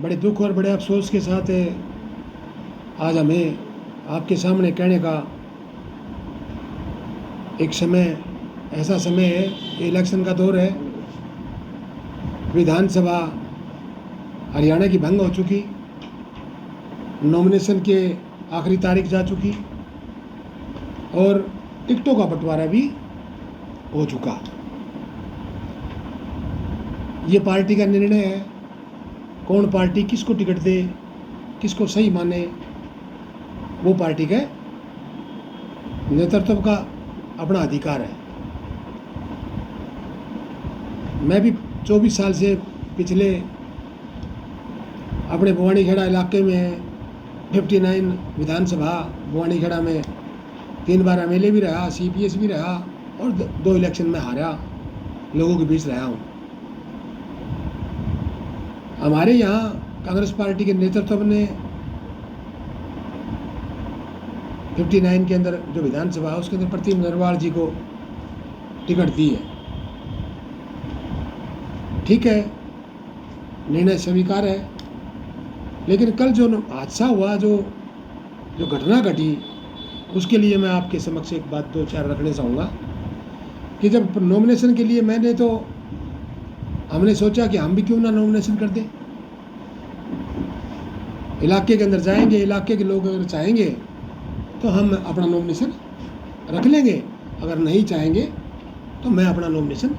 बड़े दुख और बड़े अफसोस के साथ आज हमें आपके सामने कहने का एक समय, ऐसा समय है, इलेक्शन का दौर है, विधानसभा हरियाणा की भंग हो चुकी, नॉमिनेशन के आखिरी तारीख जा चुकी और टिकटों का बंटवारा भी हो चुका। ये पार्टी का निर्णय है, कौन पार्टी किसको टिकट दे, किसको सही माने, वो पार्टी के नेतृत्व का अपना अधिकार है। मैं भी 24 साल से पिछले अपने भवानीखेड़ा इलाके में 59 विधानसभा भवानीखेड़ा में 3 बार एमएलए भी रहा, सीपीएस भी रहा और 2 इलेक्शन में हारा लोगों के बीच रहा हूँ। हमारे यहाँ कांग्रेस पार्टी के नेतृत्व ने 59 के अंदर जो विधानसभा है उसके अंदर प्रतिम नरवाल जी को टिकट दी है। ठीक है, निर्णय स्वीकार है, लेकिन कल जो हादसा हुआ, जो घटना घटी, उसके लिए मैं आपके समक्ष एक बात 2-4 रखने चाहूँगा कि जब नॉमिनेशन के लिए हमने सोचा कि हम भी क्यों ना नॉमिनेशन कर दें। इलाके के अंदर जाएंगे, इलाके के लोग अगर चाहेंगे तो हम अपना नॉमिनेशन रख लेंगे, अगर नहीं चाहेंगे तो मैं अपना नॉमिनेशन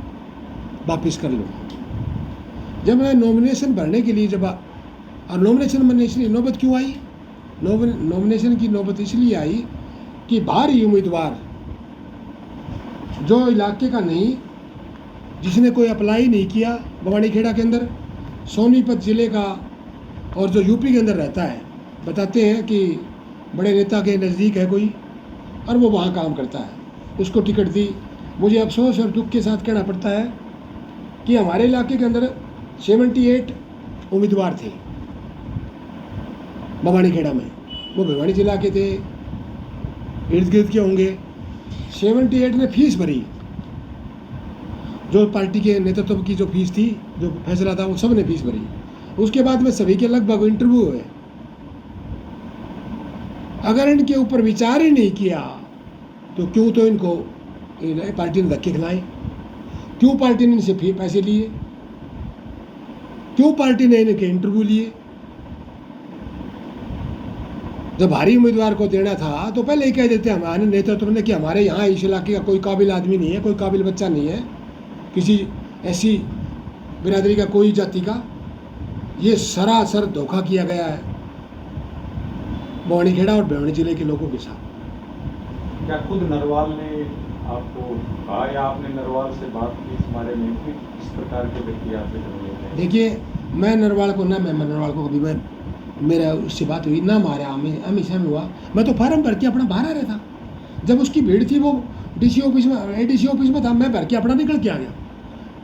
वापस कर लूँगा। जब मैं नॉमिनेशन भरने के लिए और नॉमिनेशन मैंने इसलिए नौबत क्यों आई, नॉमिनेशन की नौबत इसलिए आई कि बाहरी उम्मीदवार जो इलाके का नहीं, जिसने कोई अप्लाई नहीं किया भवानीखेड़ा के अंदर, सोनीपत ज़िले का और जो यूपी के अंदर रहता है, बताते हैं कि बड़े नेता के नज़दीक है कोई और वो वहाँ काम करता है, उसको टिकट दी। मुझे अफसोस और दुख के साथ कहना पड़ता है कि हमारे इलाके के अंदर 78 उम्मीदवार थे भवानीखेड़ा में, वो भिवानी जिला के थे, इर्द गिर्द के होंगे। 78 ने फीस भरी, जो पार्टी के नेतृत्व की जो फीस थी, जो फैसला था, वो सब ने फीस भरी। उसके बाद में सभी के लगभग इंटरव्यू हुए। अगर इनके ऊपर विचार ही नहीं किया तो क्यों तो इनको पार्टी ने धक्के खिलाए, क्यों पार्टी ने इनसे पैसे लिए, क्यों पार्टी ने इनके इंटरव्यू लिए। जब भारी उम्मीदवार को देना था तो पहले ही कह देते हमारे नेतृत्व ने कि हमारे यहाँ इस इलाके का कोई काबिल आदमी नहीं है, कोई काबिल बच्चा नहीं है, किसी ऐसी बिरादरी का, कोई जाति का। ये सरासर धोखा किया गया है भवानीखेड़ा और भिवानी जिले के लोगों के साथ। क्या खुद नरवाल ने आपको कहा या आपने नरवाल से बात की इस बारे में कि इस प्रकार के व्यक्ति आपसे जुड़े हैं? देखिए, मैं नरवाल को कभी मेरा उससे बात हुई ना, हमारे हमेशा में हुआ। मैं तो फार्म भर के अपना बाहर आ रहा था, जब उसकी भीड़ थी वो डीसी ऑफिस में, एडीसी ऑफिस में था, मैं भर के अपना निकल के आ गया।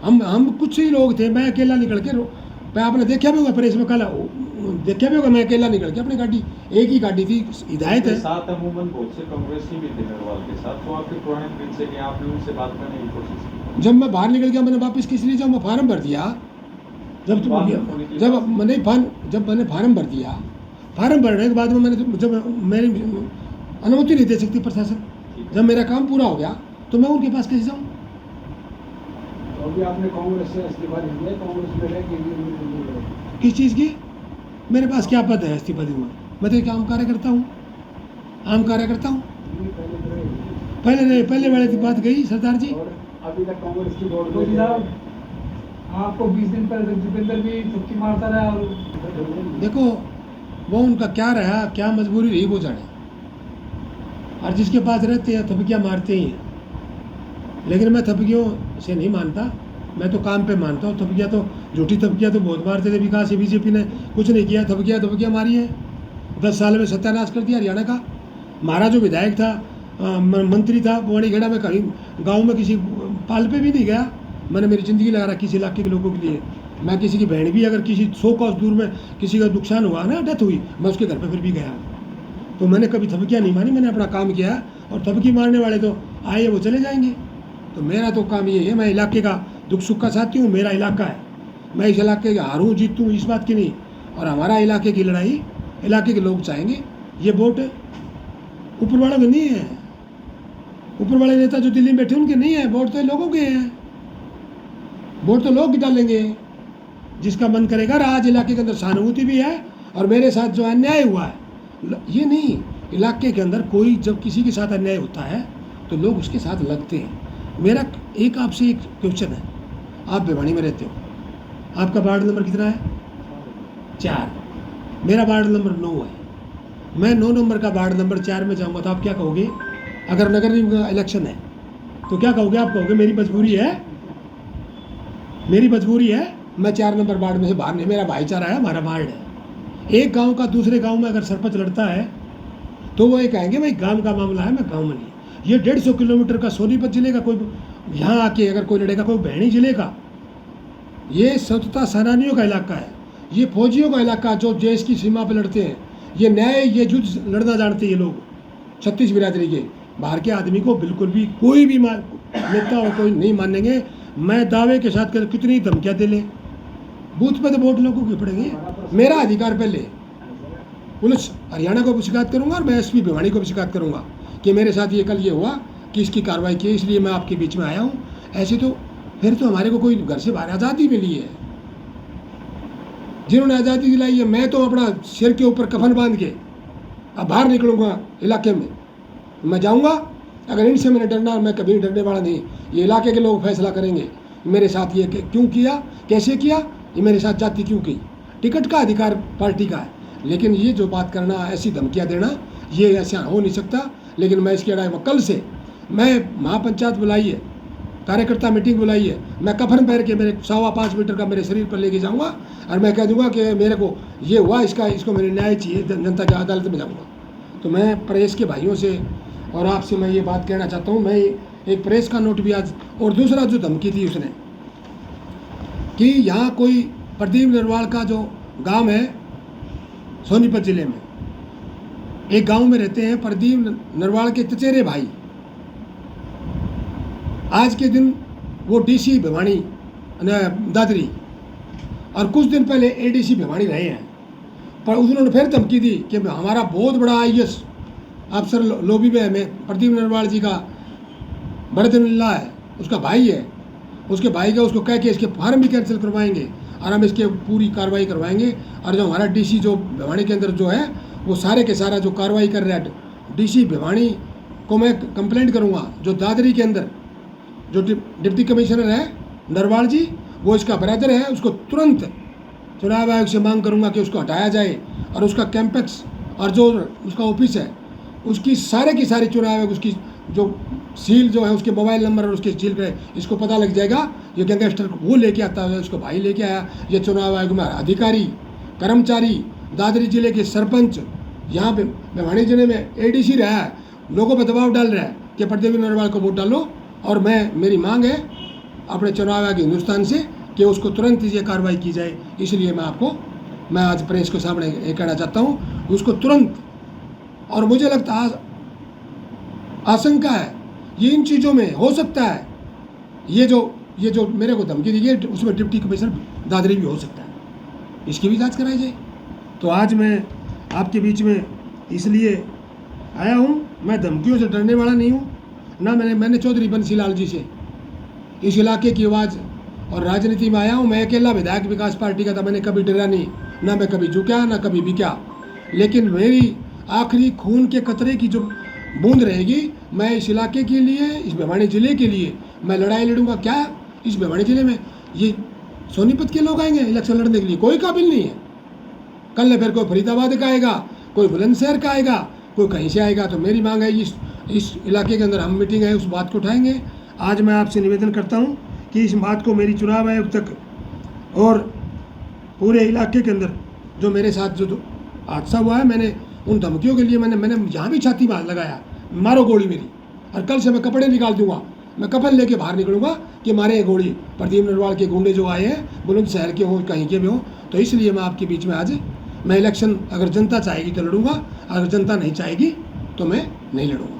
हम कुछ ही लोग थे, मैं अकेला निकल के, मैं आपने देखा भी होगा प्रेस में, कल देखा भी होगा, मैं अकेला निकल के अपनी गाड़ी, एक ही गाड़ी थी, हिदायत है। साथ अमूमन बहुत से कांग्रेसी भी थे नरवाल के साथ, तो आपके पुराने फ्रेंड से क्या आपने उनसे बात करने की कोशिश की? जब मैं बाहर निकल गया, मैंने वापस किस लिए जाऊँ, मैं फार्म भर दिया। जब मैंने फार्म भर दिया, फार्म भरने के बाद में मेरी अनुमति नहीं दे सकती प्रशासन, जब मेरा काम पूरा हो गया तो मैं उनके पास कैसे जाऊँ। तो अभी आपने कांग्रेस से इस्तीफा दे दिया, कांग्रेस में रह के किस चीज़ की? मेरे पास क्या पद है इस्तीफा दूंगा? मैं तो एक आम कार्यकर्ता हूँ, आम कार्यकर्ता हूँ। पहले वाले की बात गई सरदार जी। अभी तक कांग्रेस की दौड़ आपको 20 दिन पहले दीपेंद्र भी चुटकी मारता रहा। देखो, वो उनका क्या रहा, क्या मजबूरी रही, वो जाने। और जिसके पास रहते हैं थपकियाँ मारते ही हैं, लेकिन मैं थपकियों से नहीं मानता, मैं तो काम पे मानता हूँ। थपकियाँ तो, झूठी थपकियाँ तो बहुत मारते थे। विकास बीजेपी ने कुछ नहीं किया, थपकियाँ मारी है। 10 साल में सत्यानाश कर दिया हरियाणा का। हमारा जो विधायक था, मंत्री था भवानीखेड़ा में, कहीं गाँव में किसी पाल पे भी नहीं गया। मैंने मेरी ज़िंदगी लगा रखी इस इलाके के लोगों के लिए। मैं किसी की बहन भी, अगर किसी 100 कोस दूर में किसी का नुकसान हुआ ना, डेथ हुई, मैं उसके घर पे फिर भी गया। तो मैंने कभी थपकियाँ नहीं मारी, मैंने अपना काम किया। और थपकी मारने वाले तो आए, वो चले जाएंगे। तो मेरा तो काम ये है, मैं इलाके का दुख सुख का साथी हूँ, मेरा इलाका है। मैं इस इलाके का हारूँ जीतूँ इस बात की नहीं, और हमारा इलाके की लड़ाई इलाके के लोग चाहेंगे। ये वोट ऊपर वालों के नहीं है, ऊपर वाले नेता जो दिल्ली में बैठे उनके नहीं है, वोट तो लोगों के हैं। वोट तो लोग डालेंगे जिसका मन करेगा। और आज इलाके के अंदर सहानुभूति भी है और मेरे साथ जो अन्याय हुआ है, ये नहीं, इलाके के अंदर कोई जब किसी के साथ अन्याय होता है तो लोग उसके साथ लगते हैं। मेरा एक आपसे एक क्वेश्चन है, आप भिवानी में रहते हो, आपका वार्ड नंबर कितना है? 4। मेरा वार्ड नंबर 9 है। मैं 9 नंबर का वार्ड नंबर 4 में जाऊंगा तो आप क्या कहोगे? अगर नगर निगम का इलेक्शन है तो क्या कहोगे? आप कहोगे मेरी मजबूरी है, मेरी मजबूरी है, मैं 4 नंबर वार्ड में से बाहर नहीं, मेरा भाईचारा है, हमारा वार्ड है। एक गांव का दूसरे गांव में अगर सरपंच लड़ता है तो वो ये कहेंगे भाई गांव का मामला है, मैं गांव में नहीं। ये 150 किलोमीटर का सोनीपत जिले का कोई यहाँ आके अगर कोई लड़ेगा, कोई बहनी जिले का, ये स्वतंत्रता सेनानियों का इलाका है, ये फौजियों का इलाका जो देश की सीमा पर लड़ते हैं, ये न्याय, ये युद्ध लड़ना जानते हैं ये लोग। 36 बिरादरी के बाहर के आदमी को बिल्कुल भी कोई भी नेता और कोई नहीं मानेंगे। मैं दावे के साथ कर कितनी धमकियाँ दे ले, बूथ पे तो वोट लोगों के पड़ेंगे। मेरा अधिकार पहले पुलिस हरियाणा को भी शिकायत करूंगा और मैं एसपी भिवानी को भी शिकायत करूंगा कि मेरे साथ ये कल ये हुआ कि इसकी कार्रवाई की, इसलिए मैं आपके बीच में आया हूँ। ऐसे तो फिर तो हमारे को कोई घर से बाहर आज़ादी मिली है, जिन्होंने आज़ादी दिलाई है। मैं तो अपना सिर के ऊपर कफन बांध के अब बाहर निकलूंगा इलाके में, मैं जाऊंगा। अगर इनसे मैंने डरना, मैं कभी डरने वाला नहीं। ये इलाके के लोग फैसला करेंगे मेरे साथ ये क्यों किया, कैसे किया, ये मेरे साथ जाति क्यों की। टिकट का अधिकार पार्टी का है, लेकिन ये जो बात करना, ऐसी धमकियाँ देना, ये ऐसा हो नहीं सकता। लेकिन मैं इसकी लड़ाई में कल से मैं महापंचायत बुलाई है, कार्यकर्ता मीटिंग बुलाई है, मैं कफन पहन के मेरे 5.25 मीटर का मेरे शरीर पर लेके जाऊंगा और मैं कह दूंगा कि मेरे को ये हुआ, इसको मेरे न्याय चाहिए, जनता की अदालत में जाऊंगा। तो मैं प्रेस के भाइयों से और आपसे मैं ये बात कहना चाहता हूँ। मैं एक प्रेस का नोट भी आज, और दूसरा जो धमकी थी उसने कि यहाँ कोई प्रदीप नरवाल का जो गांव है सोनीपत जिले में, एक गांव में रहते हैं प्रदीप नरवाल के चचेरे भाई। आज के दिन वो डीसी भिवानी दादरी और कुछ दिन पहले एडीसी भिवानी रहे हैं, पर उन्होंने फिर धमकी दी कि हमारा बहुत बड़ा आईएएस अफसर लोबी में है, प्रदीप नरवाल जी का बरदमिल्ला है, उसका भाई है, उसके भाई का उसको कह के इसके फार्म भी कैंसिल करवाएंगे और हम इसके पूरी कार्रवाई करवाएंगे। और जो हमारा डीसी जो भिवानी के अंदर जो है वो सारे के सारा जो कार्रवाई कर रहा है, डीसी भिवानी को मैं कंप्लेंट करूँगा। जो दादरी के अंदर जो डिप्टी कमिश्नर है नरवाल जी, वो इसका ब्रदर है, उसको तुरंत चुनाव आयोग से मांग करूँगा कि उसको हटाया जाए और उसका कैंपस और जो उसका ऑफिस है उसकी सारे की सारी चुनाव आयोग उसकी जो सील जो है, उसके मोबाइल नंबर और उसके सील पे इसको पता लग जाएगा। ये गैंगस्टर वो लेके आता है, उसको भाई लेके आया। ये चुनाव आयोग में अधिकारी, कर्मचारी, दादरी जिले के सरपंच, यहाँ पे भिवानी जिले में एडीसी रहा है, लोगों पर दबाव डाल रहा है कि प्रदीप नरवाल को वोट डालो। और मेरी मांग है अपने चुनाव आयोग हिंदुस्तान से कि उसको तुरंत ये कार्रवाई की जाए। इसलिए मैं आज प्रेस के सामने ये कहना चाहता हूँ, उसको तुरंत। और मुझे लगता है आशंका है ये इन चीज़ों में हो सकता है, ये जो मेरे को धमकी दी गई उसमें डिप्टी कमिश्नर दादरी भी हो सकता है, इसकी भी जांच कराई जाए। तो आज मैं आपके बीच में इसलिए आया हूँ, मैं धमकियों से डरने वाला नहीं हूँ ना। मैंने चौधरी बंसी लाल जी से इस इलाके की आवाज़ और राजनीति में आया हूँ। मैं अकेला विधायक विकास पार्टी का था, मैंने कभी डरा नहीं, ना मैं कभी झुका ना कभी बिका। लेकिन मेरी आखिरी खून के कतरे की जो बूंद रहेगी, मैं इस इलाके के लिए, इस भिवानी जिले के लिए मैं लड़ाई लड़ूंगा। क्या इस भिवानी जिले में ये सोनीपत के लोग आएंगे इलेक्शन लड़ने के लिए? कोई काबिल नहीं है। कल फिर कोई फरीदाबाद का आएगा, कोई बुलंदशहर का आएगा, कोई कहीं से आएगा। तो मेरी मांग है इस इलाके के अंदर हम मीटिंग है, उस बात को उठाएंगे। आज मैं आपसे निवेदन करता हूँ कि इस बात को मेरी चुनाव आयोग तक और पूरे इलाके के अंदर जो मेरे साथ जो हादसा हुआ है, मैंने उन धमकियों के लिए मैंने यहाँ भी छाती मार लगाया, मारो गोली मेरी। और कल से मैं कपड़े निकाल दूंगा, मैं कफन लेके बाहर निकलूंगा कि मारे गोली। प्रदीप नरवाल के गुंडे जो आए हैं, बुलंदशहर के हों कहीं के भी हों। तो इसलिए मैं आपके बीच में आज मैं इलेक्शन अगर जनता चाहेगी तो लड़ूंगा, अगर जनता नहीं चाहेगी तो मैं नहीं लड़ूंगा।